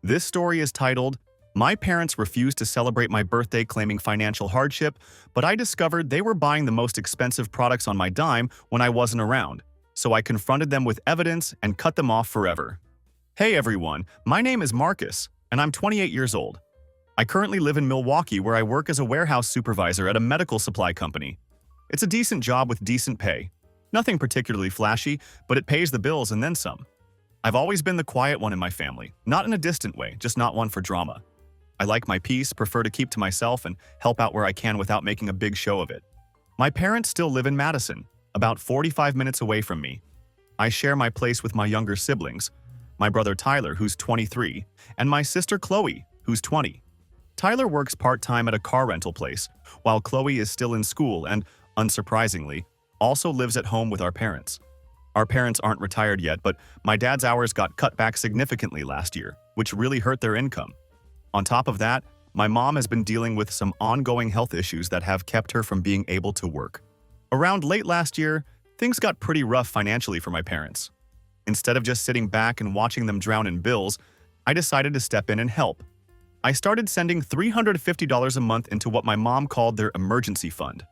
This story is titled, My Parents Refused to Celebrate My Birthday Claiming Financial Hardship, but I discovered they were buying the most expensive products on my dime when I wasn't around, so I confronted them with evidence and cut them off forever. Hey everyone, my name is Marcus, and I'm 28 years old. I currently live in Milwaukee where I work as a warehouse supervisor at a medical supply company. It's a decent job with decent pay. Nothing particularly flashy, but it pays the bills and then some. I've always been the quiet one in my family, not in a distant way, just not one for drama. I like my peace, prefer to keep to myself, and help out where I can without making a big show of it. My parents still live in Madison, about 45 minutes away from me. I share my place with my younger siblings, my brother Tyler, who's 23, and my sister Chloe, who's 20. Tyler works part-time at a car rental place, while Chloe is still in school and, unsurprisingly, also lives at home with our parents. Our parents aren't retired yet, but my dad's hours got cut back significantly last year, which really hurt their income. On top of that, my mom has been dealing with some ongoing health issues that have kept her from being able to work. Around late last year, things got pretty rough financially for my parents. Instead of just sitting back and watching them drown in bills, I decided to step in and help. I started sending $350 a month into what my mom called their emergency fund.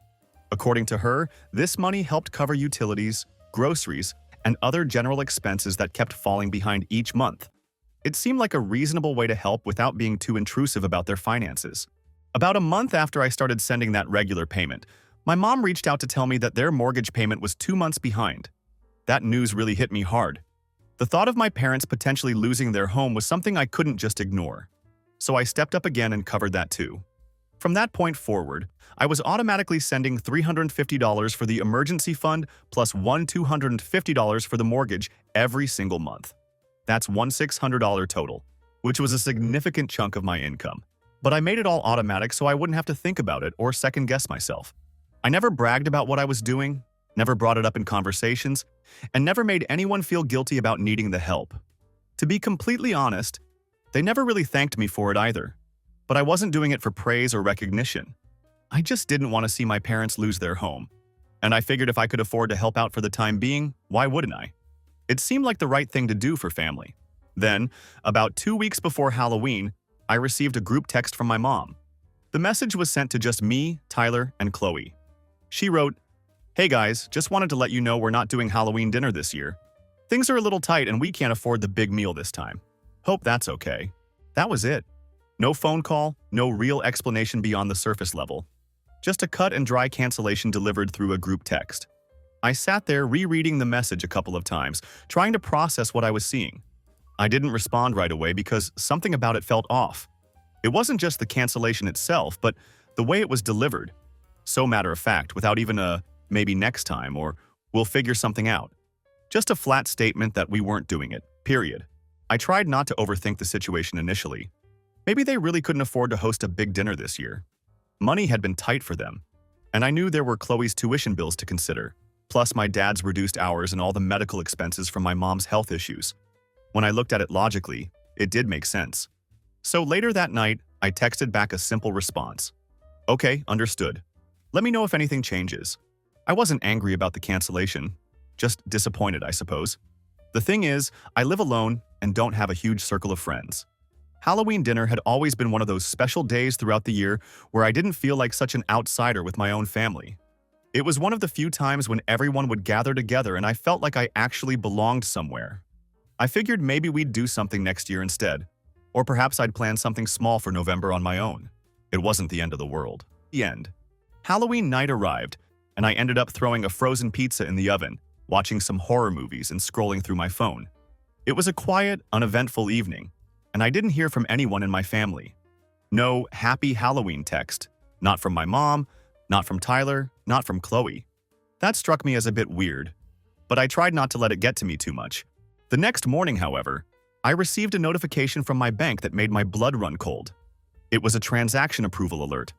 According to her, this money helped cover utilities, groceries, and other general expenses that kept falling behind each month. It seemed like a reasonable way to help without being too intrusive about their finances. About a month after I started sending that regular payment, my mom reached out to tell me that their mortgage payment was 2 months behind. That news really hit me hard. The thought of my parents potentially losing their home was something I couldn't just ignore. So I stepped up again and covered that too. From that point forward, I was automatically sending $350 for the emergency fund plus $250 for the mortgage every single month. That's $1,600 total, which was a significant chunk of my income. But I made it all automatic so I wouldn't have to think about it or second-guess myself. I never bragged about what I was doing, never brought it up in conversations, and never made anyone feel guilty about needing the help. To be completely honest, they never really thanked me for it either. But I wasn't doing it for praise or recognition. I just didn't want to see my parents lose their home. And I figured if I could afford to help out for the time being, why wouldn't I? It seemed like the right thing to do for family. Then, about 2 weeks before Halloween, I received a group text from my mom. The message was sent to just me, Tyler, and Chloe. She wrote, "Hey guys, just wanted to let you know we're not doing Halloween dinner this year. Things are a little tight and we can't afford the big meal this time. Hope that's okay." That was it. No phone call, no real explanation beyond the surface level. Just a cut and dry cancellation delivered through a group text. I sat there rereading the message a couple of times, trying to process what I was seeing. I didn't respond right away because something about it felt off. It wasn't just the cancellation itself, but the way it was delivered. So matter-of-fact, without even a maybe next time or we'll figure something out. Just a flat statement that we weren't doing it, period. I tried not to overthink the situation initially. Maybe they really couldn't afford to host a big dinner this year. Money had been tight for them, and I knew there were Chloe's tuition bills to consider, plus my dad's reduced hours and all the medical expenses from my mom's health issues. When I looked at it logically, it did make sense. So later that night, I texted back a simple response. "Okay, understood. Let me know if anything changes." I wasn't angry about the cancellation, just disappointed, I suppose. The thing is, I live alone and don't have a huge circle of friends. Halloween dinner had always been one of those special days throughout the year where I didn't feel like such an outsider with my own family. It was one of the few times when everyone would gather together and I felt like I actually belonged somewhere. I figured maybe we'd do something next year instead. Or perhaps I'd plan something small for November on my own. It wasn't the end of the world. The end. Halloween night arrived, and I ended up throwing a frozen pizza in the oven, watching some horror movies and scrolling through my phone. It was a quiet, uneventful evening, and I didn't hear from anyone in my family. No happy Halloween text. Not from my mom, not from Tyler, not from Chloe. That struck me as a bit weird, but I tried not to let it get to me too much. The next morning, however, I received a notification from my bank that made my blood run cold. It was a transaction approval alert.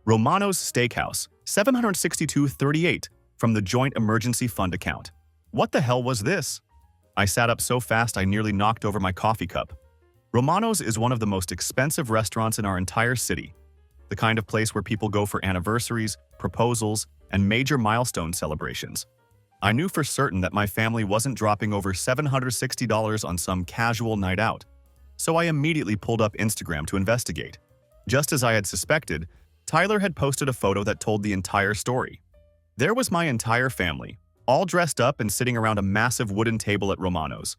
Romano's Steakhouse, $762.38 from the Joint Emergency Fund account. What the hell was this? I sat up so fast I nearly knocked over my coffee cup. Romano's is one of the most expensive restaurants in our entire city, the kind of place where people go for anniversaries, proposals, and major milestone celebrations. I knew for certain that my family wasn't dropping over $760 on some casual night out. So I immediately pulled up Instagram to investigate. Just as I had suspected, Tyler had posted a photo that told the entire story. There was my entire family, all dressed up and sitting around a massive wooden table at Romano's.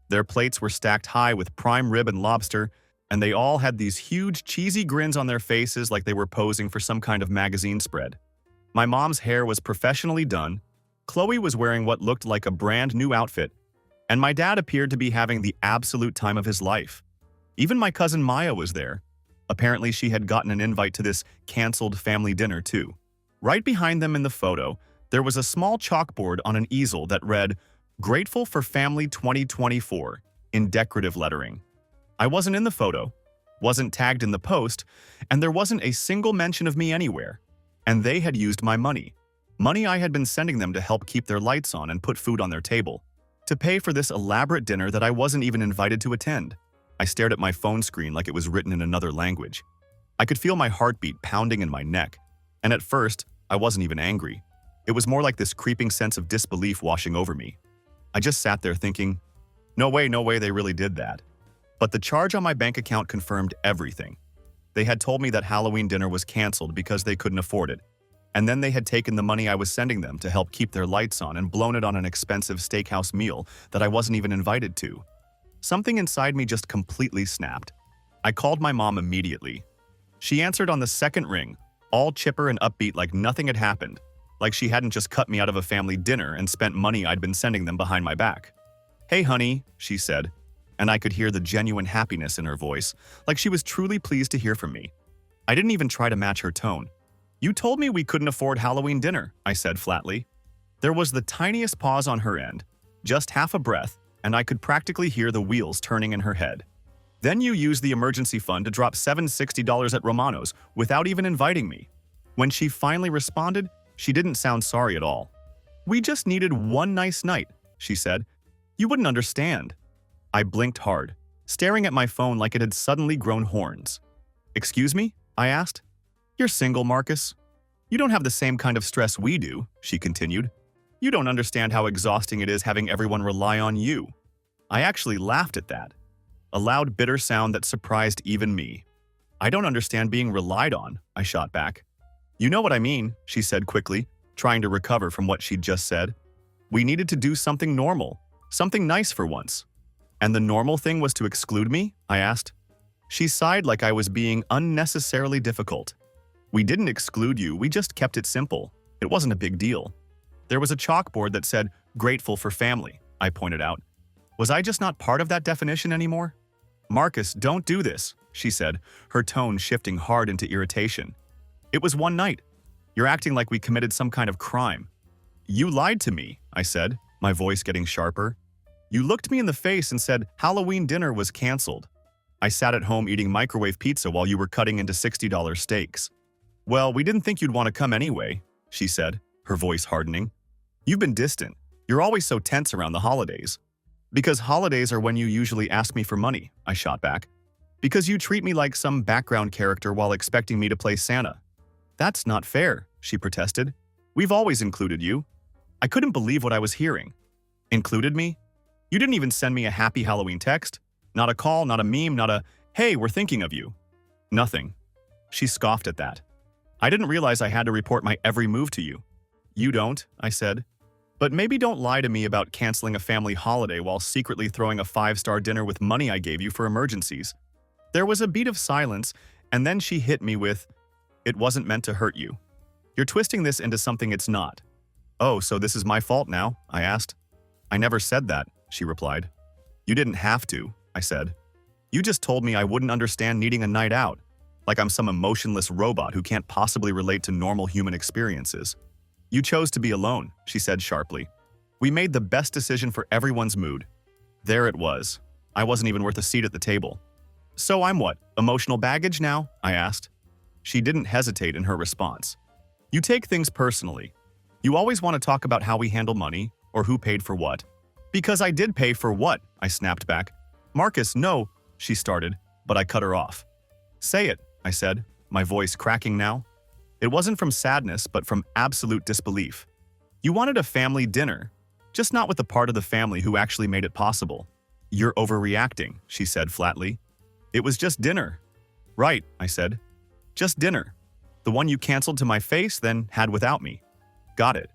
Their plates were stacked high with prime rib and lobster, and they all had these huge, cheesy grins on their faces like they were posing for some kind of magazine spread. My mom's hair was professionally done, Chloe was wearing what looked like a brand new outfit, and my dad appeared to be having the absolute time of his life. Even my cousin Maya was there. Apparently, she had gotten an invite to this canceled family dinner, too. Right behind them in the photo, there was a small chalkboard on an easel that read, "Grateful for Family 2024," in decorative lettering. I wasn't in the photo, wasn't tagged in the post, and there wasn't a single mention of me anywhere. And they had used my money. Money I had been sending them to help keep their lights on and put food on their table, to pay for this elaborate dinner that I wasn't even invited to attend. I stared at my phone screen like it was written in another language. I could feel my heartbeat pounding in my neck, and at first, I wasn't even angry. It was more like this creeping sense of disbelief washing over me. I just sat there thinking, no way they really did that. But the charge on my bank account confirmed everything. They had told me that Halloween dinner was canceled because they couldn't afford it, and then they had taken the money I was sending them to help keep their lights on and blown it on an expensive steakhouse meal that I wasn't even invited to. Something inside me just completely snapped. I called my mom immediately. She answered on the second ring, all chipper and upbeat like nothing had happened, like she hadn't just cut me out of a family dinner and spent money I'd been sending them behind my back. "Hey, honey," she said, and I could hear the genuine happiness in her voice, like she was truly pleased to hear from me. I didn't even try to match her tone. "You told me we couldn't afford Halloween dinner," I said flatly. There was the tiniest pause on her end, just half a breath, and I could practically hear the wheels turning in her head. "Then you used the emergency fund to drop $760 at Romano's without even inviting me." When she finally responded, she didn't sound sorry at all. "We just needed one nice night," she said. "You wouldn't understand." I blinked hard, staring at my phone like it had suddenly grown horns. "Excuse me?" I asked. "You're single, Marcus. You don't have the same kind of stress we do," she continued. "You don't understand how exhausting it is having everyone rely on you." I actually laughed at that. A loud, bitter sound that surprised even me. "I don't understand being relied on," I shot back. "You know what I mean," she said quickly, trying to recover from what she'd just said. "We needed to do something normal, something nice for once." "And the normal thing was to exclude me?" I asked. She sighed like I was being unnecessarily difficult. "We didn't exclude you, we just kept it simple. It wasn't a big deal." There was a chalkboard that said, "Grateful for family," I pointed out. Was I just not part of that definition anymore? "Marcus, don't do this," she said, her tone shifting hard into irritation. "It was one night. You're acting like we committed some kind of crime." "You lied to me," I said, my voice getting sharper. "You looked me in the face and said Halloween dinner was canceled. I sat at home eating microwave pizza while you were cutting into $60 steaks." "Well, we didn't think you'd want to come anyway," she said, her voice hardening. "You've been distant. You're always so tense around the holidays." "Because holidays are when you usually ask me for money," I shot back. "Because you treat me like some background character while expecting me to play Santa." "That's not fair," she protested. "We've always included you." I couldn't believe what I was hearing. "Included me? You didn't even send me a happy Halloween text? Not a call, not a meme, not a, 'Hey, we're thinking of you.'" "Nothing." She scoffed at that. "I didn't realize I had to report my every move to you." "You don't," I said. "But maybe don't lie to me about canceling a family holiday while secretly throwing a 5-star dinner with money I gave you for emergencies." There was a beat of silence, and then she hit me with, "It wasn't meant to hurt you. You're twisting this into something it's not." "Oh, so this is my fault now?" I asked. "I never said that," she replied. "You didn't have to," I said. "You just told me I wouldn't understand needing a night out, like I'm some emotionless robot who can't possibly relate to normal human experiences." "You chose to be alone," she said sharply. "We made the best decision for everyone's mood." There it was. I wasn't even worth a seat at the table. "So I'm what, emotional baggage now?" I asked. She didn't hesitate in her response. "You take things personally. You always want to talk about how we handle money, or who paid for what." "Because I did pay for what?" I snapped back. "Marcus, no," she started, but I cut her off. "Say it," I said, my voice cracking now. It wasn't from sadness, but from absolute disbelief. "You wanted a family dinner, just not with the part of the family who actually made it possible." "You're overreacting," she said flatly. It was just dinner. Right, I said. Just dinner. The one you canceled to my face, then had without me. Got it.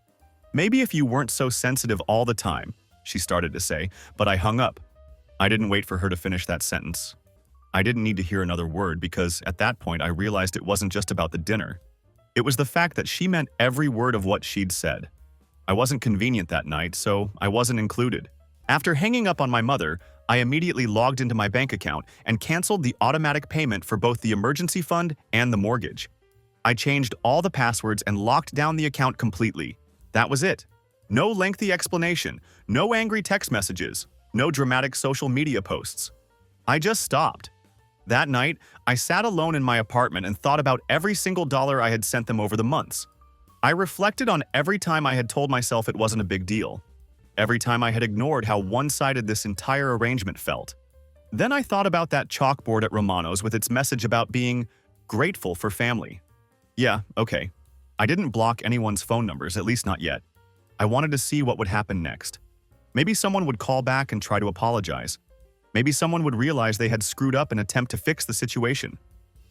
Maybe if you weren't so sensitive all the time, she started to say, but I hung up. I didn't wait for her to finish that sentence. I didn't need to hear another word because at that point I realized it wasn't just about the dinner. It was the fact that she meant every word of what she'd said. I wasn't convenient that night, so I wasn't included. After hanging up on my mother, I immediately logged into my bank account and canceled the automatic payment for both the emergency fund and the mortgage. I changed all the passwords and locked down the account completely. That was it. No lengthy explanation, no angry text messages, no dramatic social media posts. I just stopped. That night, I sat alone in my apartment and thought about every single dollar I had sent them over the months. I reflected on every time I had told myself it wasn't a big deal. Every time I had ignored how one-sided this entire arrangement felt. Then I thought about that chalkboard at Romano's with its message about being grateful for family. Yeah, okay. I didn't block anyone's phone numbers, at least not yet. I wanted to see what would happen next. Maybe someone would call back and try to apologize. Maybe someone would realize they had screwed up and attempt to fix the situation.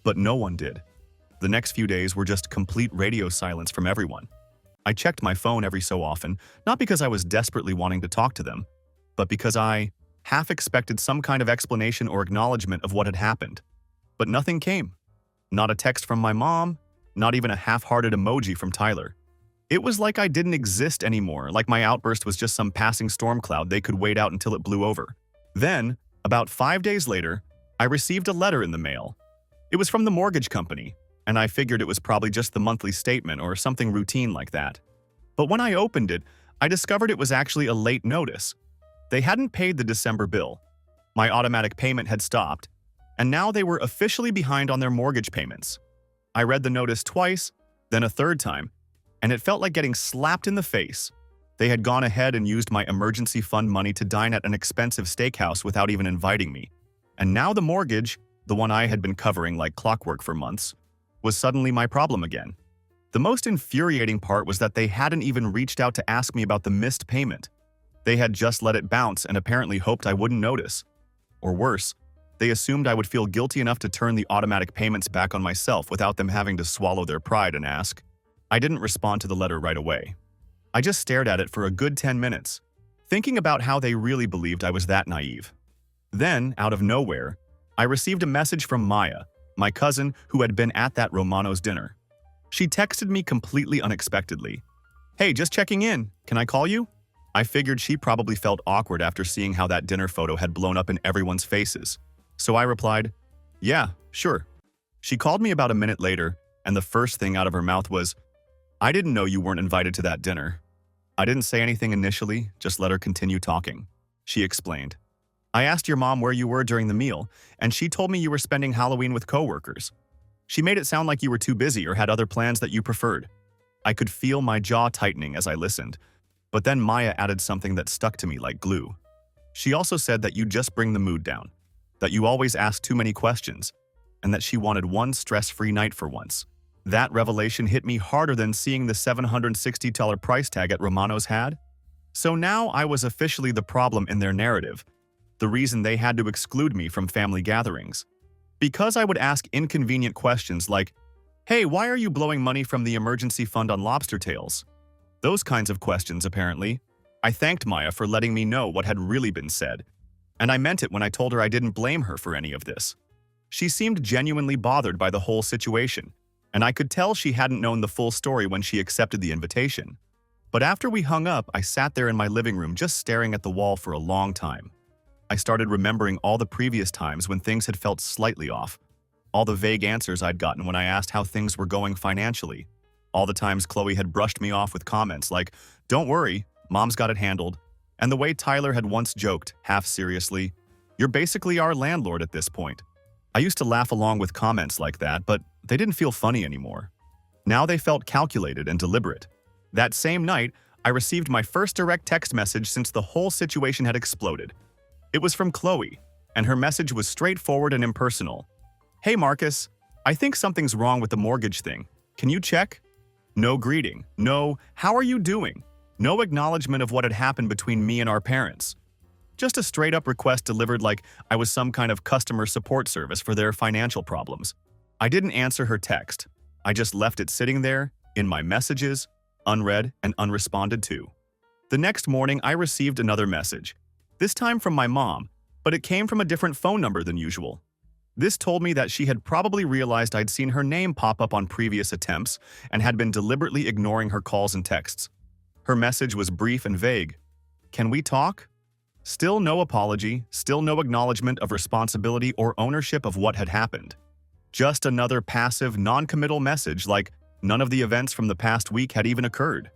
But no one did. The next few days were just complete radio silence from everyone. I checked my phone every so often, not because I was desperately wanting to talk to them, but because I half expected some kind of explanation or acknowledgement of what had happened. But nothing came. Not a text from my mom, not even a half-hearted emoji from Tyler. It was like I didn't exist anymore, like my outburst was just some passing storm cloud they could wait out until it blew over. Then, about 5 days later, I received a letter in the mail. It was from the mortgage company, and I figured it was probably just the monthly statement or something routine like that. But when I opened it, I discovered it was actually a late notice. They hadn't paid the December bill. My automatic payment had stopped, and now they were officially behind on their mortgage payments. I read the notice twice, then a third time, and it felt like getting slapped in the face. They had gone ahead and used my emergency fund money to dine at an expensive steakhouse without even inviting me. And now the mortgage, the one I had been covering like clockwork for months, was suddenly my problem again. The most infuriating part was that they hadn't even reached out to ask me about the missed payment. They had just let it bounce and apparently hoped I wouldn't notice. Or worse, they assumed I would feel guilty enough to turn the automatic payments back on myself without them having to swallow their pride and ask. I didn't respond to the letter right away. I just stared at it for a good 10 minutes, thinking about how they really believed I was that naive. Then, out of nowhere, I received a message from Maya, my cousin who had been at that Romano's dinner. She texted me completely unexpectedly. "Hey, just checking in. Can I call you?" I figured she probably felt awkward after seeing how that dinner photo had blown up in everyone's faces. So I replied, "Yeah, sure." She called me about a minute later, and the first thing out of her mouth was, "I didn't know you weren't invited to that dinner." I didn't say anything initially, just let her continue talking. She explained, "I asked your mom where you were during the meal, and she told me you were spending Halloween with coworkers. She made it sound like you were too busy or had other plans that you preferred." I could feel my jaw tightening as I listened, but then Maya added something that stuck to me like glue. She also said that you just bring the mood down, that you always ask too many questions, and that she wanted one stress-free night for once. That revelation hit me harder than seeing the $760 price tag at Romano's had. So now I was officially the problem in their narrative, the reason they had to exclude me from family gatherings. Because I would ask inconvenient questions like, "Hey, why are you blowing money from the emergency fund on lobster tails?" Those kinds of questions, apparently. I thanked Maya for letting me know what had really been said, and I meant it when I told her I didn't blame her for any of this. She seemed genuinely bothered by the whole situation, and I could tell she hadn't known the full story when she accepted the invitation. But after we hung up, I sat there in my living room just staring at the wall for a long time. I started remembering all the previous times when things had felt slightly off, all the vague answers I'd gotten when I asked how things were going financially, all the times Chloe had brushed me off with comments like, "Don't worry, Mom's got it handled," and the way Tyler had once joked, half seriously, "You're basically our landlord at this point." I used to laugh along with comments like that, but they didn't feel funny anymore. Now they felt calculated and deliberate. That same night, I received my first direct text message since the whole situation had exploded. It was from Chloe, and her message was straightforward and impersonal. "Hey Marcus, I think something's wrong with the mortgage thing. Can you check?" No greeting, no "how are you doing?" No acknowledgement of what had happened between me and our parents. Just a straight-up request delivered like I was some kind of customer support service for their financial problems. I didn't answer her text. I just left it sitting there, in my messages, unread and unresponded to. The next morning, I received another message, this time from my mom, but it came from a different phone number than usual. This told me that she had probably realized I'd seen her name pop up on previous attempts and had been deliberately ignoring her calls and texts. Her message was brief and vague. Can we talk? Still no apology, still no acknowledgement of responsibility or ownership of what had happened. Just another passive, non-committal message like none of the events from the past week had even occurred.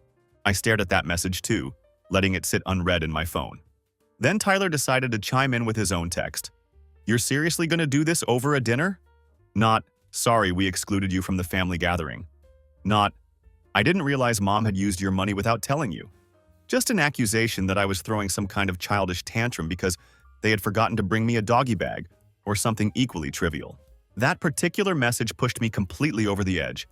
I stared at that message too, letting it sit unread in my phone. Then Tyler decided to chime in with his own text. You're seriously gonna do this over a dinner? Not, sorry we excluded you from the family gathering. Not, I didn't realize mom had used your money without telling you. Just an accusation that I was throwing some kind of childish tantrum because they had forgotten to bring me a doggy bag, or something equally trivial. That particular message pushed me completely over the edge.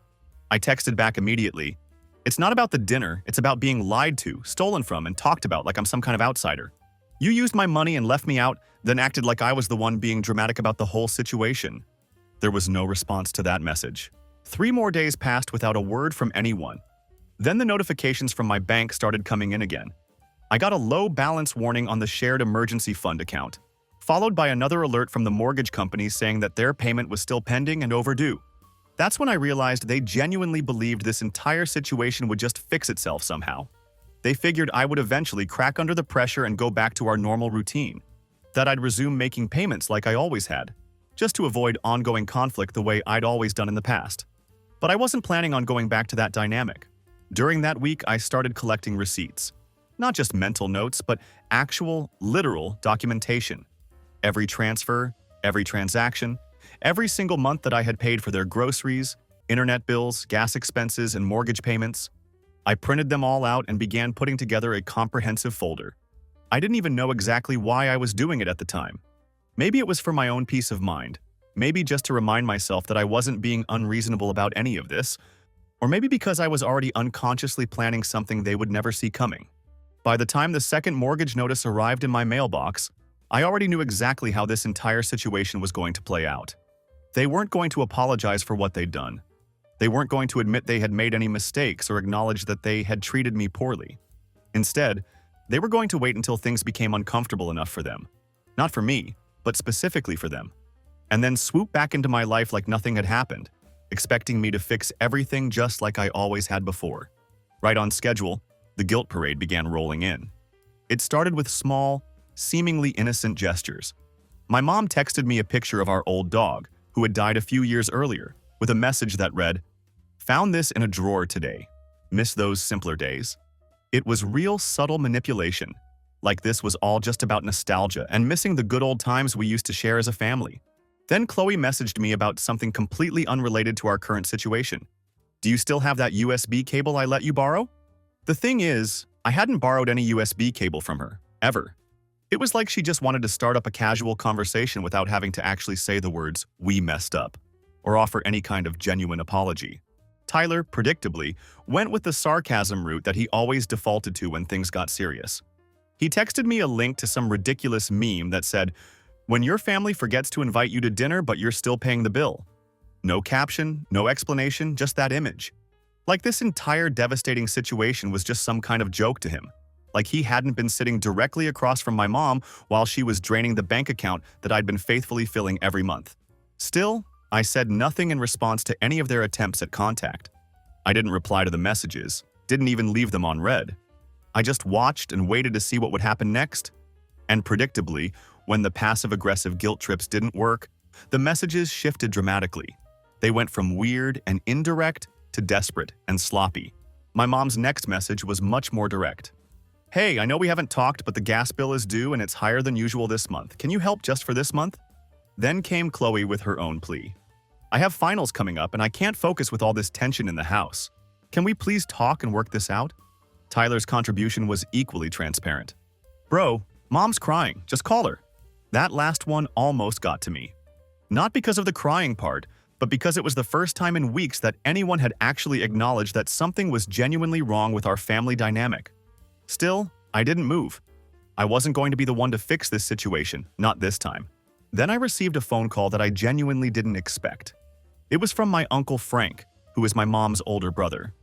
I texted back immediately. It's not about the dinner, it's about being lied to, stolen from, and talked about like I'm some kind of outsider. You used my money and left me out, then acted like I was the one being dramatic about the whole situation. There was no response to that message. 3 more days passed without a word from anyone. Then the notifications from my bank started coming in again. I got a low balance warning on the shared emergency fund account, followed by another alert from the mortgage company saying that their payment was still pending and overdue. That's when I realized they genuinely believed this entire situation would just fix itself somehow. They figured I would eventually crack under the pressure and go back to our normal routine, that I'd resume making payments like I always had, just to avoid ongoing conflict the way I'd always done in the past. But I wasn't planning on going back to that dynamic. During that week, I started collecting receipts. Not just mental notes, but actual, literal documentation. Every transfer, every transaction, every single month that I had paid for their groceries, internet bills, gas expenses, and mortgage payments. I printed them all out and began putting together a comprehensive folder. I didn't even know exactly why I was doing it at the time. Maybe it was for my own peace of mind. Maybe just to remind myself that I wasn't being unreasonable about any of this. Or maybe because I was already unconsciously planning something they would never see coming. By the time the second mortgage notice arrived in my mailbox, I already knew exactly how this entire situation was going to play out. They weren't going to apologize for what they'd done. They weren't going to admit they had made any mistakes or acknowledge that they had treated me poorly. Instead, they were going to wait until things became uncomfortable enough for them. Not for me, but specifically for them. And then swoop back into my life like nothing had happened, expecting me to fix everything just like I always had before. Right on schedule, the guilt parade began rolling in. It started with small, seemingly innocent gestures. My mom texted me a picture of our old dog, who had died a few years earlier, with a message that read, "Found this in a drawer today. Miss those simpler days." It was real subtle manipulation, like this was all just about nostalgia and missing the good old times we used to share as a family. Then Chloe messaged me about something completely unrelated to our current situation. "Do you still have that USB cable I let you borrow?" The thing is, I hadn't borrowed any USB cable from her, ever. It was like she just wanted to start up a casual conversation without having to actually say the words, "we messed up," or offer any kind of genuine apology. Tyler, predictably, went with the sarcasm route that he always defaulted to when things got serious. He texted me a link to some ridiculous meme that said, "When your family forgets to invite you to dinner but you're still paying the bill." No caption, no explanation, just that image. Like this entire devastating situation was just some kind of joke to him. Like he hadn't been sitting directly across from my mom while she was draining the bank account that I'd been faithfully filling every month. Still, I said nothing in response to any of their attempts at contact. I didn't reply to the messages, didn't even leave them on read. I just watched and waited to see what would happen next. And predictably, when the passive-aggressive guilt trips didn't work, the messages shifted dramatically. They went from weird and indirect to desperate and sloppy. My mom's next message was much more direct. "Hey, I know we haven't talked, but the gas bill is due and it's higher than usual this month. Can you help just for this month?" Then came Chloe with her own plea. "I have finals coming up and I can't focus with all this tension in the house. Can we please talk and work this out?" Tyler's contribution was equally transparent. "Bro, mom's crying. Just call her." That last one almost got to me. Not because of the crying part, but because it was the first time in weeks that anyone had actually acknowledged that something was genuinely wrong with our family dynamic. Still, I didn't move. I wasn't going to be the one to fix this situation, not this time. Then I received a phone call that I genuinely didn't expect. It was from my uncle Frank, who is my mom's older brother.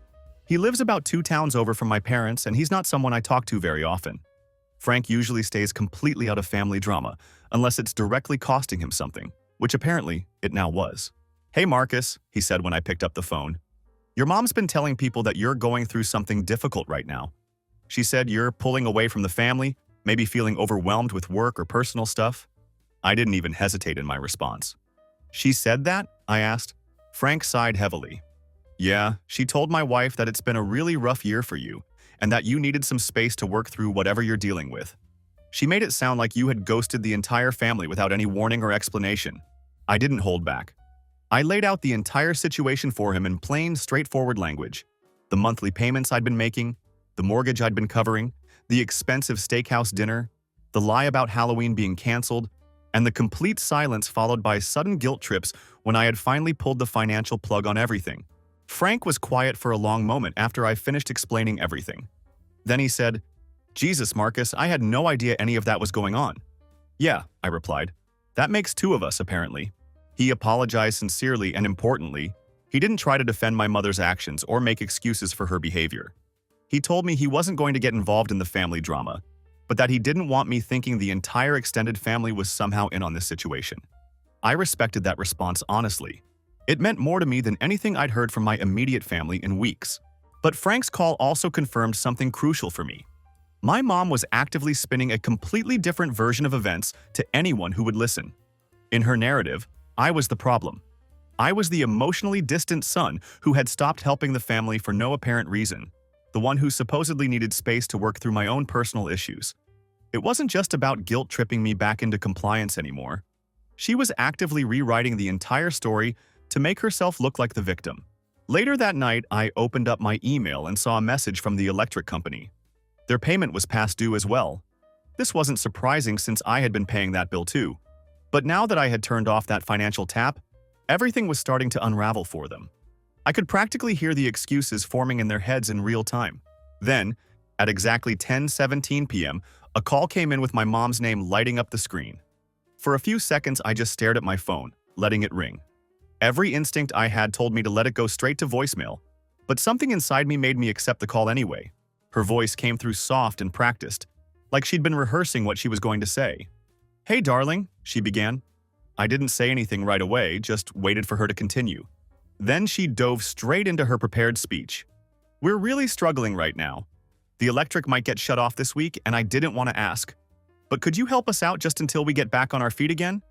He lives about 2 towns over from my parents, and he's not someone I talk to very often. Frank usually stays completely out of family drama, unless it's directly costing him something, which apparently it now was. "Hey Marcus," he said when I picked up the phone. "Your mom's been telling people that you're going through something difficult right now. She said you're pulling away from the family, maybe feeling overwhelmed with work or personal stuff." I didn't even hesitate in my response. "She said that?" I asked. Frank sighed heavily. "Yeah, she told my wife that it's been a really rough year for you, and that you needed some space to work through whatever you're dealing with. She made it sound like you had ghosted the entire family without any warning or explanation." I didn't hold back. I laid out the entire situation for him in plain, straightforward language. The monthly payments I'd been making, the mortgage I'd been covering, the expensive steakhouse dinner, the lie about Halloween being canceled, and the complete silence followed by sudden guilt trips when I had finally pulled the financial plug on everything. Frank was quiet for a long moment after I finished explaining everything. Then he said, "Jesus, Marcus, I had no idea any of that was going on." "Yeah," I replied. "That makes 2 of us, apparently." He apologized sincerely, and importantly, he didn't try to defend my mother's actions or make excuses for her behavior. He told me he wasn't going to get involved in the family drama, but that he didn't want me thinking the entire extended family was somehow in on this situation. I respected that response honestly. It meant more to me than anything I'd heard from my immediate family in weeks. But Frank's call also confirmed something crucial for me. My mom was actively spinning a completely different version of events to anyone who would listen. In her narrative, I was the problem. I was the emotionally distant son who had stopped helping the family for no apparent reason, the one who supposedly needed space to work through my own personal issues. It wasn't just about guilt-tripping me back into compliance anymore. She was actively rewriting the entire story to make herself look like the victim. Later that night, I opened up my email and saw a message from the electric company. Their payment was past due as well. This wasn't surprising since I had been paying that bill too. But now that I had turned off that financial tap, everything was starting to unravel for them. I could practically hear the excuses forming in their heads in real time. Then, at exactly 10:17 p.m., a call came in with my mom's name lighting up the screen. For a few seconds, I just stared at my phone, letting it ring. Every instinct I had told me to let it go straight to voicemail, but something inside me made me accept the call anyway. Her voice came through soft and practiced, like she'd been rehearsing what she was going to say. "Hey, darling," she began. I didn't say anything right away, just waited for her to continue. Then she dove straight into her prepared speech. "We're really struggling right now. The electric might get shut off this week, and I didn't want to ask. But could you help us out just until we get back on our feet again?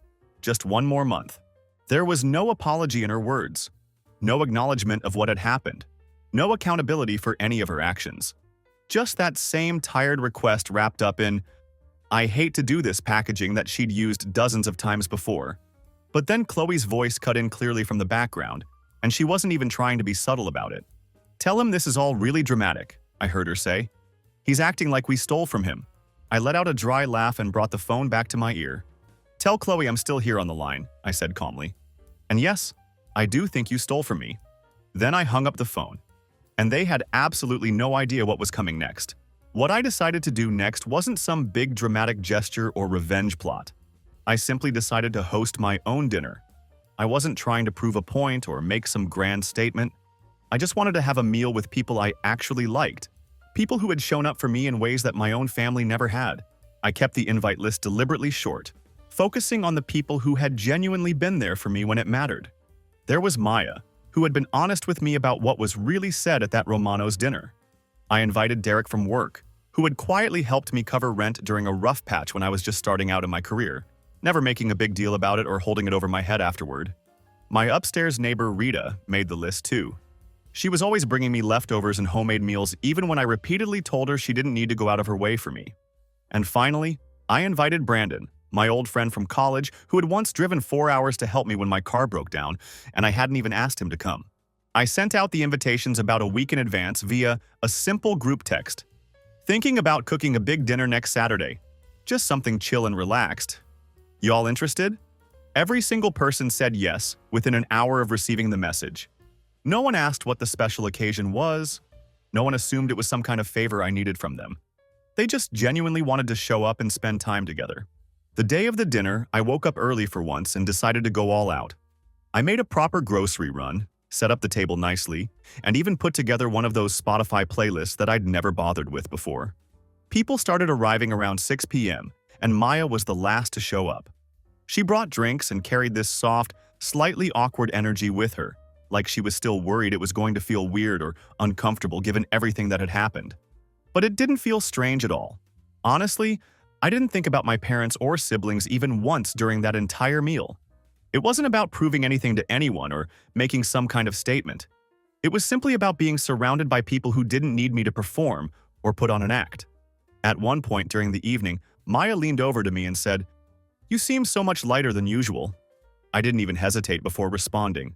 Just 1 more month." There was no apology in her words, no acknowledgement of what had happened, no accountability for any of her actions. Just that same tired request wrapped up in, "I hate to do this" packaging that she'd used dozens of times before. But then Chloe's voice cut in clearly from the background, and she wasn't even trying to be subtle about it. "Tell him this is all really dramatic," I heard her say. "He's acting like we stole from him." I let out a dry laugh and brought the phone back to my ear. "Tell Chloe I'm still here on the line," I said calmly. "And yes, I do think you stole from me." Then I hung up the phone, and they had absolutely no idea what was coming next. What I decided to do next wasn't some big dramatic gesture or revenge plot. I simply decided to host my own dinner. I wasn't trying to prove a point or make some grand statement. I just wanted to have a meal with people I actually liked, people who had shown up for me in ways that my own family never had. I kept the invite list deliberately short, focusing on the people who had genuinely been there for me when it mattered. There was Maya, who had been honest with me about what was really said at that Romano's dinner. I invited Derek from work, who had quietly helped me cover rent during a rough patch when I was just starting out in my career, never making a big deal about it or holding it over my head afterward. My upstairs neighbor Rita made the list too. She was always bringing me leftovers and homemade meals even when I repeatedly told her she didn't need to go out of her way for me. And finally, I invited Brandon, my old friend from college who had once driven 4 hours to help me when my car broke down, and I hadn't even asked him to come. I sent out the invitations about a week in advance via a simple group text. "Thinking about cooking a big dinner next Saturday. Just something chill and relaxed. Y'all interested?" Every single person said yes within an hour of receiving the message. No one asked what the special occasion was. No one assumed it was some kind of favor I needed from them. They just genuinely wanted to show up and spend time together. The day of the dinner, I woke up early for once and decided to go all out. I made a proper grocery run, set up the table nicely, and even put together one of those Spotify playlists that I'd never bothered with before. People started arriving around 6 p.m., and Maya was the last to show up. She brought drinks and carried this soft, slightly awkward energy with her, like she was still worried it was going to feel weird or uncomfortable given everything that had happened. But it didn't feel strange at all. Honestly, I didn't think about my parents or siblings even once during that entire meal. It wasn't about proving anything to anyone or making some kind of statement. It was simply about being surrounded by people who didn't need me to perform or put on an act. At one point during the evening, Maya leaned over to me and said, "You seem so much lighter than usual." I didn't even hesitate before responding.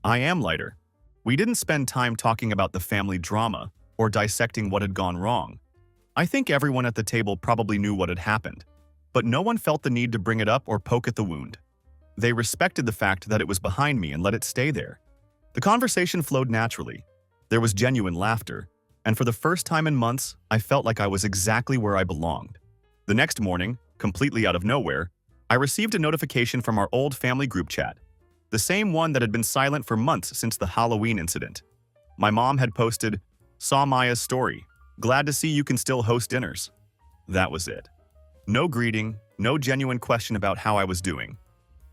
I am lighter. We didn't spend time talking about the family drama or dissecting what had gone wrong. I think everyone at the table probably knew what had happened, but no one felt the need to bring it up or poke at the wound. They respected the fact that it was behind me and let it stay there. The conversation flowed naturally. There was genuine laughter, and for the first time in months, I felt like I was exactly where I belonged. The next morning, completely out of nowhere, I received a notification from our old family group chat, the same one that had been silent for months since the Halloween incident. My mom had posted, "Saw Maya's story. Glad to see you can still host dinners." That was it. No greeting, no genuine question about how I was doing.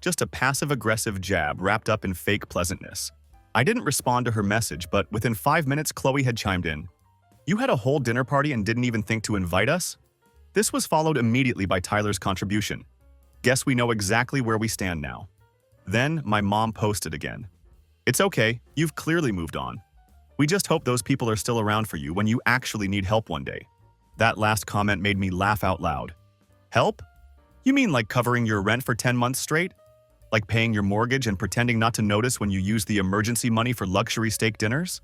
Just a passive-aggressive jab wrapped up in fake pleasantness. I didn't respond to her message, but within 5 minutes, Chloe had chimed in. "You had a whole dinner party and didn't even think to invite us?" This was followed immediately by Tyler's contribution. "Guess we know exactly where we stand now." Then my mom posted again. "It's okay, you've clearly moved on. We just hope those people are still around for you when you actually need help one day." That last comment made me laugh out loud. Help? You mean like covering your rent for 10 months straight? Like paying your mortgage and pretending not to notice when you use the emergency money for luxury steak dinners?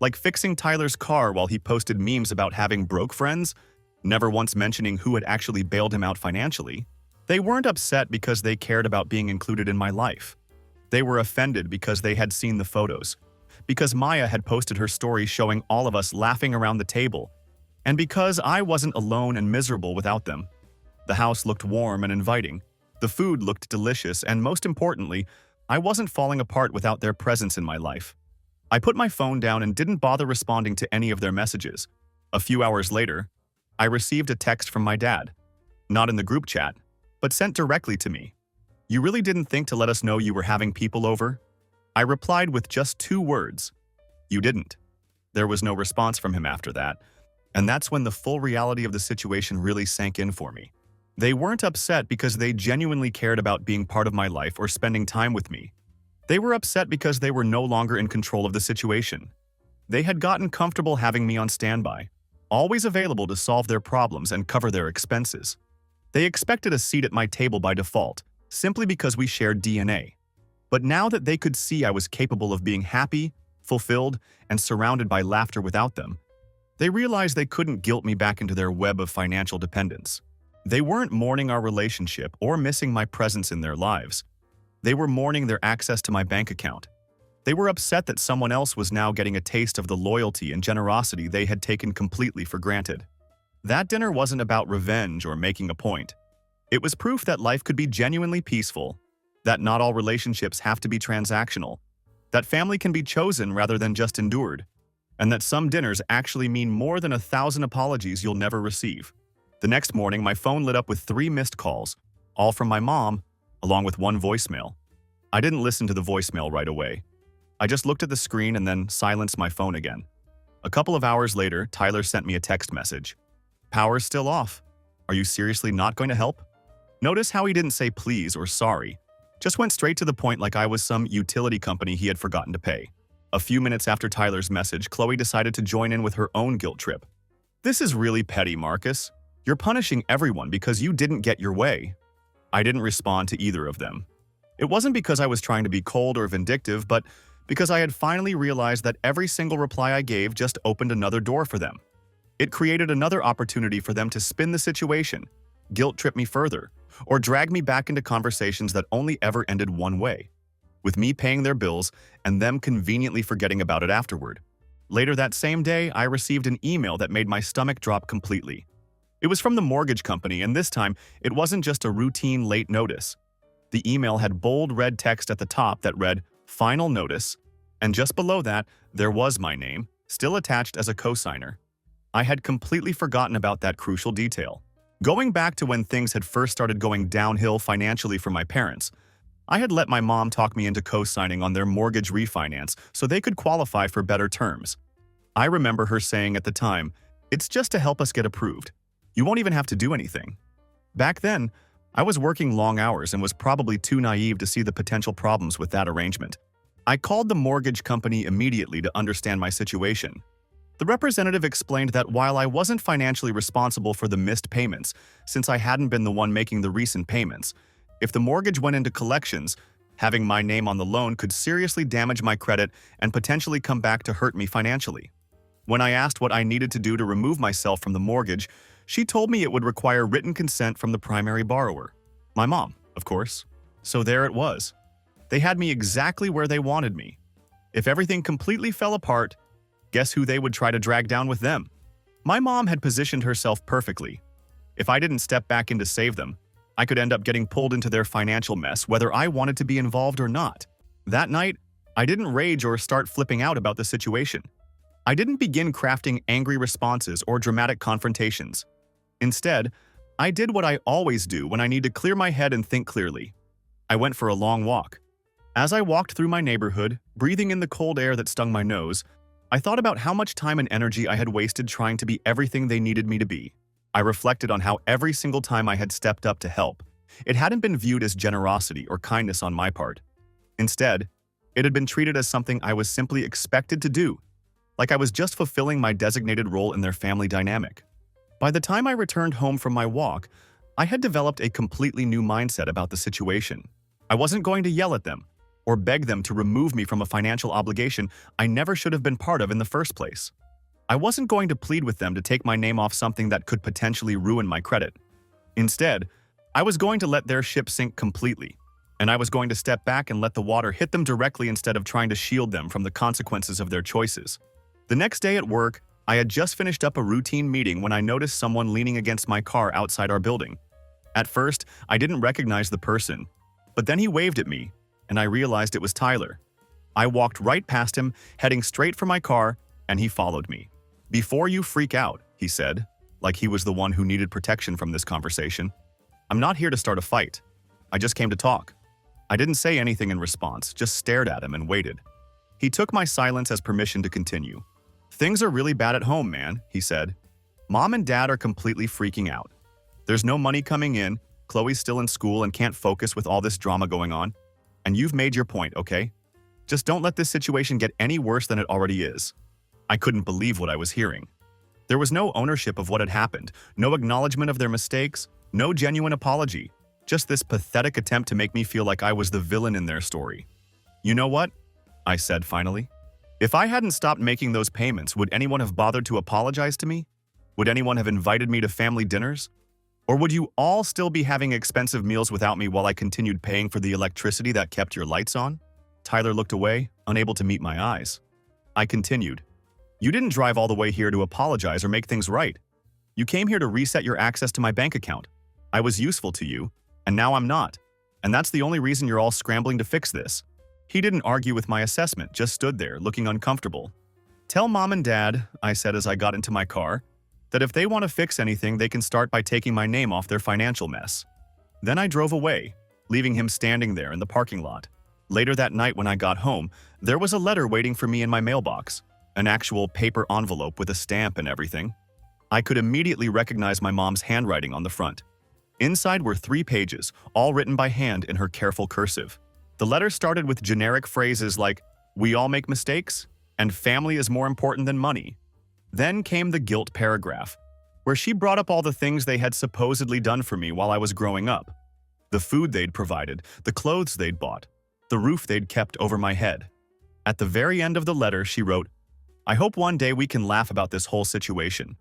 Like fixing Tyler's car while he posted memes about having broke friends, never once mentioning who had actually bailed him out financially? They weren't upset because they cared about being included in my life. They were offended because they had seen the photos, because Maya had posted her story showing all of us laughing around the table, and because I wasn't alone and miserable without them. The house looked warm and inviting. The food looked delicious, and most importantly, I wasn't falling apart without their presence in my life. I put my phone down and didn't bother responding to any of their messages. A few hours later, I received a text from my dad. Not in the group chat, but sent directly to me. "You really didn't think to let us know you were having people over?" I replied with just 2 words. "You didn't." There was no response from him after that, and that's when the full reality of the situation really sank in for me. They weren't upset because they genuinely cared about being part of my life or spending time with me. They were upset because they were no longer in control of the situation. They had gotten comfortable having me on standby, always available to solve their problems and cover their expenses. They expected a seat at my table by default, simply because we shared DNA. But now that they could see I was capable of being happy, fulfilled, and surrounded by laughter without them, they realized they couldn't guilt me back into their web of financial dependence. They weren't mourning our relationship or missing my presence in their lives. They were mourning their access to my bank account. They were upset that someone else was now getting a taste of the loyalty and generosity they had taken completely for granted. That dinner wasn't about revenge or making a point. It was proof that life could be genuinely peaceful, that not all relationships have to be transactional, that family can be chosen rather than just endured, and that some dinners actually mean more than 1,000 apologies you'll never receive. The next morning, my phone lit up with 3 missed calls, all from my mom, along with 1 voicemail. I didn't listen to the voicemail right away. I just looked at the screen and then silenced my phone again. A couple of hours later, Tyler sent me a text message. "Power's still off. Are you seriously not going to help?" Notice how he didn't say please or sorry, just went straight to the point like I was some utility company he had forgotten to pay. A few minutes after Tyler's message, Chloe decided to join in with her own guilt trip. "This is really petty, Marcus. You're punishing everyone because you didn't get your way." I didn't respond to either of them. It wasn't because I was trying to be cold or vindictive, but because I had finally realized that every single reply I gave just opened another door for them. It created another opportunity for them to spin the situation, guilt-trip me further, or drag me back into conversations that only ever ended one way, with me paying their bills and them conveniently forgetting about it afterward. Later that same day, I received an email that made my stomach drop completely. It was from the mortgage company, and this time, it wasn't just a routine late notice. The email had bold red text at the top that read, "Final Notice," and just below that, there was my name, still attached as a cosigner. I had completely forgotten about that crucial detail. Going back to when things had first started going downhill financially for my parents, I had let my mom talk me into co-signing on their mortgage refinance so they could qualify for better terms. I remember her saying at the time, "It's just to help us get approved. You won't even have to do anything." Back then, I was working long hours and was probably too naive to see the potential problems with that arrangement. I called the mortgage company immediately to understand my situation. The representative explained that while I wasn't financially responsible for the missed payments, since I hadn't been the one making the recent payments, if the mortgage went into collections, having my name on the loan could seriously damage my credit and potentially come back to hurt me financially. When I asked what I needed to do to remove myself from the mortgage, she told me it would require written consent from the primary borrower. My mom, of course. So there it was. They had me exactly where they wanted me. If everything completely fell apart, guess who they would try to drag down with them? My mom had positioned herself perfectly. If I didn't step back in to save them, I could end up getting pulled into their financial mess whether I wanted to be involved or not. That night, I didn't rage or start flipping out about the situation. I didn't begin crafting angry responses or dramatic confrontations. Instead, I did what I always do when I need to clear my head and think clearly. I went for a long walk. As I walked through my neighborhood, breathing in the cold air that stung my nose, I thought about how much time and energy I had wasted trying to be everything they needed me to be. I reflected on how every single time I had stepped up to help, it hadn't been viewed as generosity or kindness on my part. Instead, it had been treated as something I was simply expected to do, like I was just fulfilling my designated role in their family dynamic. By the time I returned home from my walk, I had developed a completely new mindset about the situation. I wasn't going to yell at them or beg them to remove me from a financial obligation I never should have been part of in the first place. I wasn't going to plead with them to take my name off something that could potentially ruin my credit. Instead, I was going to let their ship sink completely, and I was going to step back and let the water hit them directly instead of trying to shield them from the consequences of their choices. The next day at work, I had just finished up a routine meeting when I noticed someone leaning against my car outside our building. At first, I didn't recognize the person, but then he waved at me, and I realized it was Tyler. I walked right past him, heading straight for my car, and he followed me. "Before you freak out," he said, like he was the one who needed protection from this conversation. "I'm not here to start a fight. I just came to talk." I didn't say anything in response, just stared at him and waited. He took my silence as permission to continue. "Things are really bad at home, man," he said. "Mom and Dad are completely freaking out. There's no money coming in, Chloe's still in school and can't focus with all this drama going on. And you've made your point, okay? Just don't let this situation get any worse than it already is." I couldn't believe what I was hearing. There was no ownership of what had happened, no acknowledgement of their mistakes, no genuine apology, just this pathetic attempt to make me feel like I was the villain in their story. "You know what?" I said finally. "If I hadn't stopped making those payments, would anyone have bothered to apologize to me? Would anyone have invited me to family dinners? Or would you all still be having expensive meals without me while I continued paying for the electricity that kept your lights on?" Tyler looked away, unable to meet my eyes. I continued. "You didn't drive all the way here to apologize or make things right. You came here to reset your access to my bank account. I was useful to you, and now I'm not. And that's the only reason you're all scrambling to fix this." He didn't argue with my assessment, just stood there, looking uncomfortable. "Tell Mom and Dad," I said as I got into my car, "that if they want to fix anything, they can start by taking my name off their financial mess." Then I drove away, leaving him standing there in the parking lot. Later that night when I got home, there was a letter waiting for me in my mailbox. An actual paper envelope with a stamp and everything. I could immediately recognize my mom's handwriting on the front. Inside were 3 pages, all written by hand in her careful cursive. The letter started with generic phrases like, "We all make mistakes," and "Family is more important than money." Then came the guilt paragraph, where she brought up all the things they had supposedly done for me while I was growing up. The food they'd provided, the clothes they'd bought, the roof they'd kept over my head. At the very end of the letter, she wrote, "I hope one day we can laugh about this whole situation.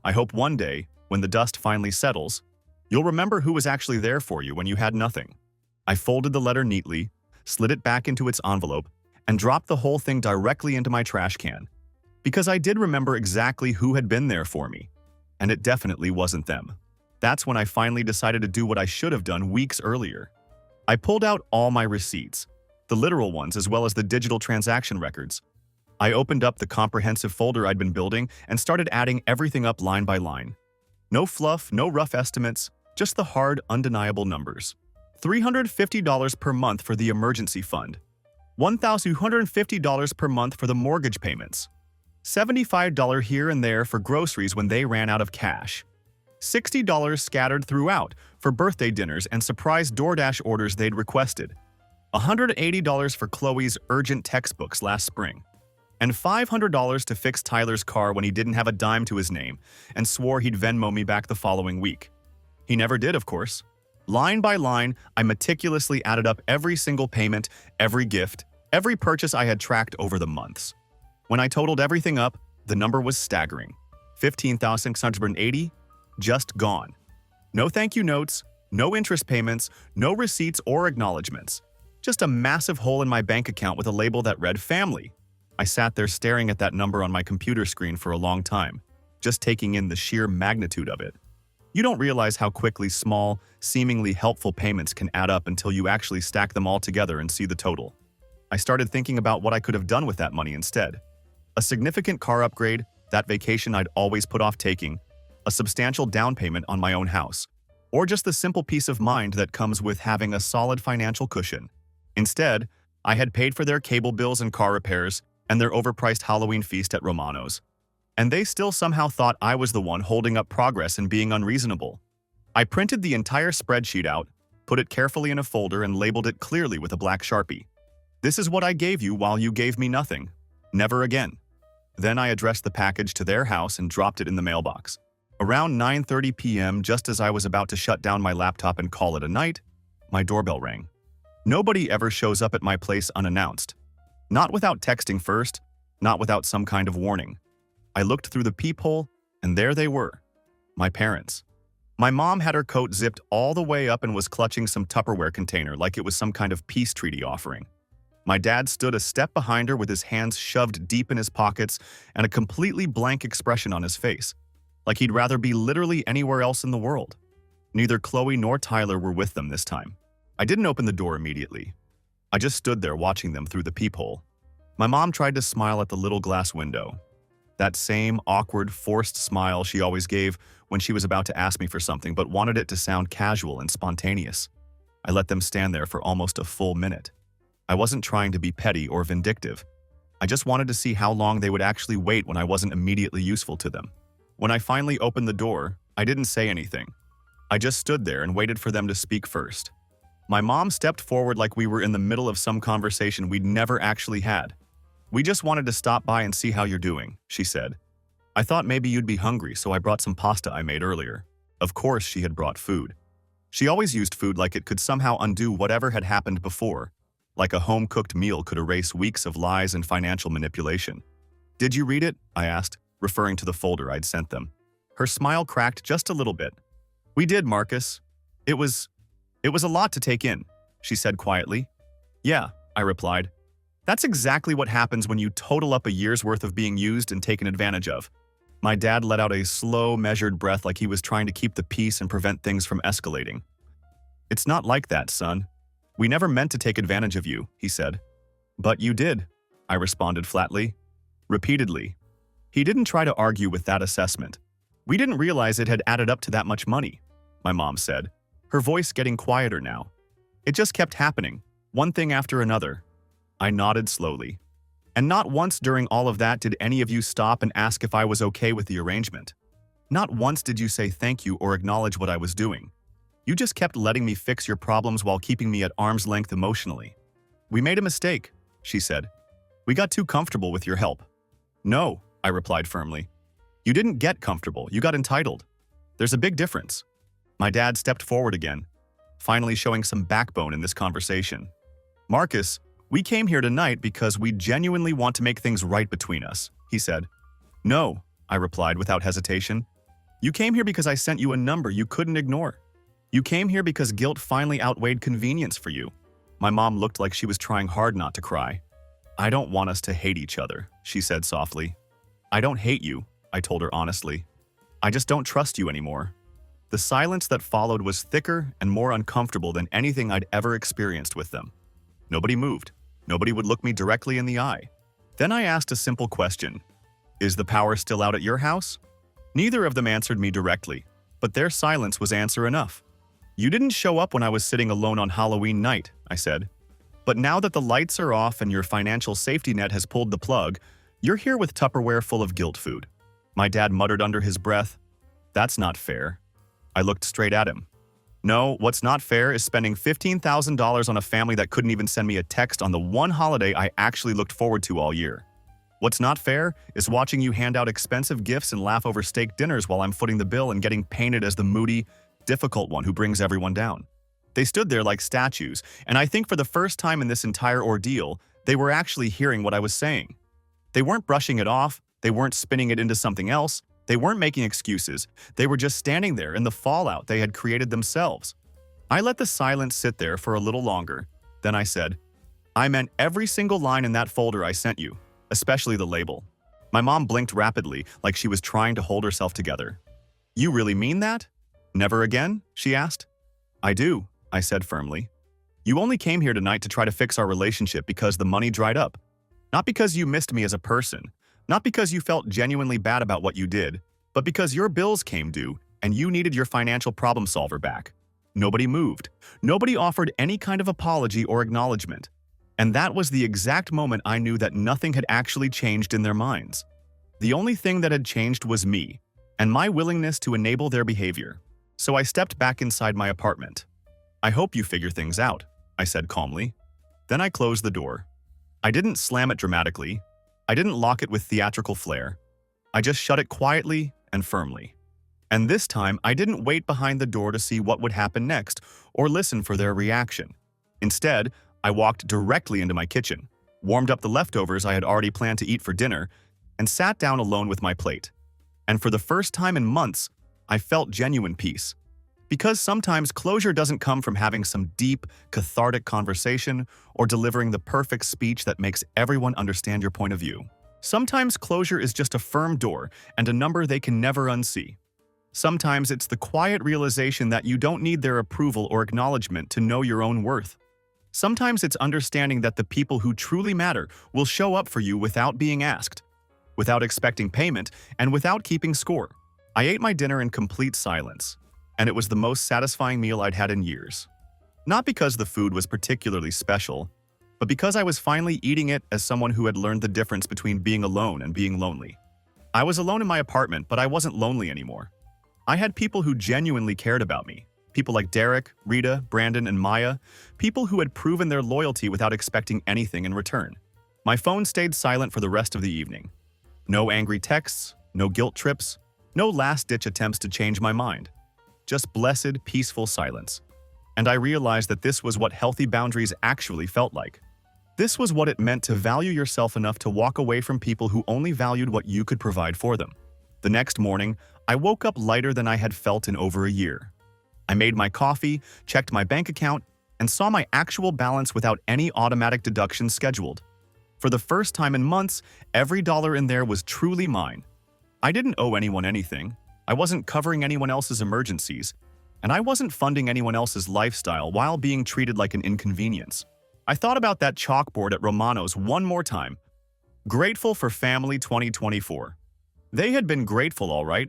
I hope one day, when the dust finally settles, you'll remember who was actually there for you when you had nothing." I folded the letter neatly, slid it back into its envelope, and dropped the whole thing directly into my trash can. Because I did remember exactly who had been there for me. And it definitely wasn't them. That's when I finally decided to do what I should have done weeks earlier. I pulled out all my receipts, the literal ones as well as the digital transaction records. I opened up the comprehensive folder I'd been building and started adding everything up line by line. No fluff, no rough estimates, just the hard, undeniable numbers. $350 per month for the emergency fund. $1,250 per month for the mortgage payments. $75 here and there for groceries when they ran out of cash. $60 scattered throughout for birthday dinners and surprise DoorDash orders they'd requested. $180 for Chloe's urgent textbooks last spring. And $500 to fix Tyler's car when he didn't have a dime to his name and swore he'd Venmo me back the following week. He never did, of course. Line by line, I meticulously added up every single payment, every gift, every purchase I had tracked over the months. When I totaled everything up, the number was staggering. $15,680, just gone. No thank you notes, no interest payments, no receipts or acknowledgments. Just a massive hole in my bank account with a label that read family. I sat there staring at that number on my computer screen for a long time, just taking in the sheer magnitude of it. You don't realize how quickly small, seemingly helpful payments can add up until you actually stack them all together and see the total. I started thinking about what I could have done with that money instead. A significant car upgrade, that vacation I'd always put off taking, a substantial down payment on my own house, or just the simple peace of mind that comes with having a solid financial cushion. Instead, I had paid for their cable bills and car repairs and their overpriced Halloween feast at Romano's. And they still somehow thought I was the one holding up progress and being unreasonable. I printed the entire spreadsheet out, put it carefully in a folder and labeled it clearly with a black Sharpie. This is what I gave you while you gave me nothing. Never again. Then I addressed the package to their house and dropped it in the mailbox. Around 9:30 p.m., just as I was about to shut down my laptop and call it a night, my doorbell rang. Nobody ever shows up at my place unannounced. Not without texting first, not without some kind of warning. I looked through the peephole, and there they were. My parents. My mom had her coat zipped all the way up and was clutching some Tupperware container like it was some kind of peace treaty offering. My dad stood a step behind her with his hands shoved deep in his pockets and a completely blank expression on his face, like he'd rather be literally anywhere else in the world. Neither Chloe nor Tyler were with them this time. I didn't open the door immediately. I just stood there watching them through the peephole. My mom tried to smile at the little glass window. That same awkward, forced smile she always gave when she was about to ask me for something but wanted it to sound casual and spontaneous. I let them stand there for almost a full minute. I wasn't trying to be petty or vindictive. I just wanted to see how long they would actually wait when I wasn't immediately useful to them. When I finally opened the door, I didn't say anything. I just stood there and waited for them to speak first. My mom stepped forward like we were in the middle of some conversation we'd never actually had. "We just wanted to stop by and see how you're doing," she said. "I thought maybe you'd be hungry, so I brought some pasta I made earlier." Of course she had brought food. She always used food like it could somehow undo whatever had happened before, like a home-cooked meal could erase weeks of lies and financial manipulation. "Did you read it?" I asked, referring to the folder I'd sent them. Her smile cracked just a little bit. "We did, Marcus. It was a lot to take in," she said quietly. "Yeah," I replied. "That's exactly what happens when you total up a year's worth of being used and taken advantage of." My dad let out a slow, measured breath like he was trying to keep the peace and prevent things from escalating. "It's not like that, son. We never meant to take advantage of you," he said. "But you did," I responded flatly. Repeatedly. He didn't try to argue with that assessment. "We didn't realize it had added up to that much money," my mom said, her voice getting quieter now. "It just kept happening, one thing after another." I nodded slowly. "And not once during all of that did any of you stop and ask if I was okay with the arrangement. Not once did you say thank you or acknowledge what I was doing. You just kept letting me fix your problems while keeping me at arm's length emotionally." "We made a mistake," she said. "We got too comfortable with your help." "No," I replied firmly. "You didn't get comfortable, you got entitled. There's a big difference." My dad stepped forward again, finally showing some backbone in this conversation. "Marcus, we came here tonight because we genuinely want to make things right between us," he said. "No," I replied without hesitation. "You came here because I sent you a number you couldn't ignore. You came here because guilt finally outweighed convenience for you." My mom looked like she was trying hard not to cry. "I don't want us to hate each other," she said softly. "I don't hate you," I told her honestly. I just don't trust you anymore." The silence that followed was thicker and more uncomfortable than anything I'd ever experienced with them. Nobody moved. Nobody would look me directly in the eye. Then I asked a simple question. "Is the power still out at your house?" Neither of them answered me directly, but their silence was answer enough. "You didn't show up when I was sitting alone on Halloween night," I said. "But now that the lights are off and your financial safety net has pulled the plug, you're here with Tupperware full of guilt food." My dad muttered under his breath, "That's not fair." I looked straight at him. "No, what's not fair is spending $15,000 on a family that couldn't even send me a text on the one holiday I actually looked forward to all year. What's not fair is watching you hand out expensive gifts and laugh over steak dinners while I'm footing the bill and getting painted as the moody, difficult one who brings everyone down." They stood there like statues, and I think for the first time in this entire ordeal, they were actually hearing what I was saying. They weren't brushing it off, they weren't spinning it into something else, they weren't making excuses, they were just standing there in the fallout they had created themselves. I let the silence sit there for a little longer, then I said, "I meant every single line in that folder I sent you, especially the label." My mom blinked rapidly, like she was trying to hold herself together. "You really mean that? Never again?" she asked. "I do," I said firmly. "You only came here tonight to try to fix our relationship because the money dried up. Not because you missed me as a person, not because you felt genuinely bad about what you did, but because your bills came due and you needed your financial problem solver back. Nobody moved. Nobody offered any kind of apology or acknowledgement. And that was the exact moment I knew that nothing had actually changed in their minds. The only thing that had changed was me, and my willingness to enable their behavior. So I stepped back inside my apartment. "I hope you figure things out," I said calmly. Then I closed the door. I didn't slam it dramatically. I didn't lock it with theatrical flair. I just shut it quietly and firmly. And this time, I didn't wait behind the door to see what would happen next or listen for their reaction. Instead, I walked directly into my kitchen, warmed up the leftovers I had already planned to eat for dinner, and sat down alone with my plate. And for the first time in months, I felt genuine peace. Because sometimes closure doesn't come from having some deep, cathartic conversation or delivering the perfect speech that makes everyone understand your point of view. Sometimes closure is just a firm door and a number they can never unsee. Sometimes it's the quiet realization that you don't need their approval or acknowledgement to know your own worth. Sometimes it's understanding that the people who truly matter will show up for you without being asked, without expecting payment, and without keeping score. I ate my dinner in complete silence, and it was the most satisfying meal I'd had in years. Not because the food was particularly special, but because I was finally eating it as someone who had learned the difference between being alone and being lonely. I was alone in my apartment, but I wasn't lonely anymore. I had people who genuinely cared about me. People like Derek, Rita, Brandon, and Maya. People who had proven their loyalty without expecting anything in return. My phone stayed silent for the rest of the evening. No angry texts, no guilt trips, no last-ditch attempts to change my mind. Just blessed, peaceful silence. And I realized that this was what healthy boundaries actually felt like. This was what it meant to value yourself enough to walk away from people who only valued what you could provide for them. The next morning, I woke up lighter than I had felt in over a year. I made my coffee, checked my bank account, and saw my actual balance without any automatic deductions scheduled. For the first time in months, every dollar in there was truly mine. I didn't owe anyone anything. I wasn't covering anyone else's emergencies, and I wasn't funding anyone else's lifestyle while being treated like an inconvenience. I thought about that chalkboard at Romano's one more time. Grateful for family 2024. They had been grateful, all right,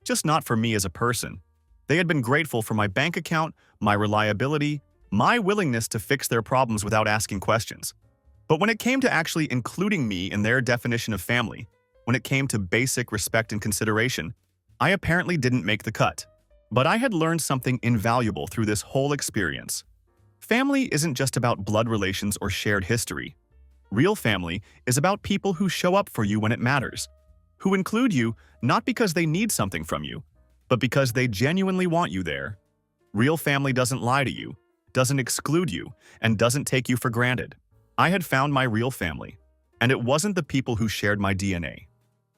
just not for me as a person. They had been grateful for my bank account, my reliability, my willingness to fix their problems without asking questions. But when it came to actually including me in their definition of family, when it came to basic respect and consideration, I apparently didn't make the cut. But I had learned something invaluable through this whole experience. Family isn't just about blood relations or shared history. Real family is about people who show up for you when it matters, who include you not because they need something from you, but because they genuinely want you there. Real family doesn't lie to you, doesn't exclude you, and doesn't take you for granted. I had found my real family, and it wasn't the people who shared my DNA.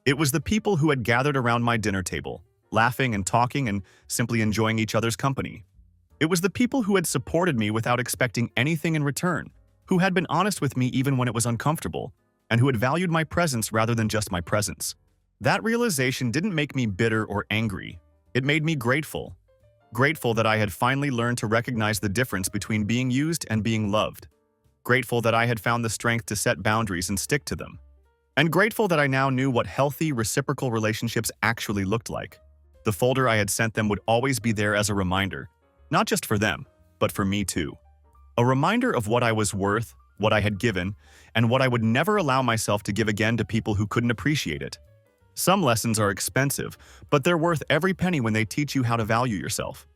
It was the people who had gathered around my dinner table, laughing and talking and simply enjoying each other's company. It was the people who had supported me without expecting anything in return, who had been honest with me even when it was uncomfortable, and who had valued my presence rather than just my presence. That realization didn't make me bitter or angry. It made me grateful. Grateful that I had finally learned to recognize the difference between being used and being loved. Grateful that I had found the strength to set boundaries and stick to them. And grateful that I now knew what healthy, reciprocal relationships actually looked like. The folder I had sent them would always be there as a reminder, not just for them, but for me too. A reminder of what I was worth, what I had given, and what I would never allow myself to give again to people who couldn't appreciate it. Some lessons are expensive, but they're worth every penny when they teach you how to value yourself.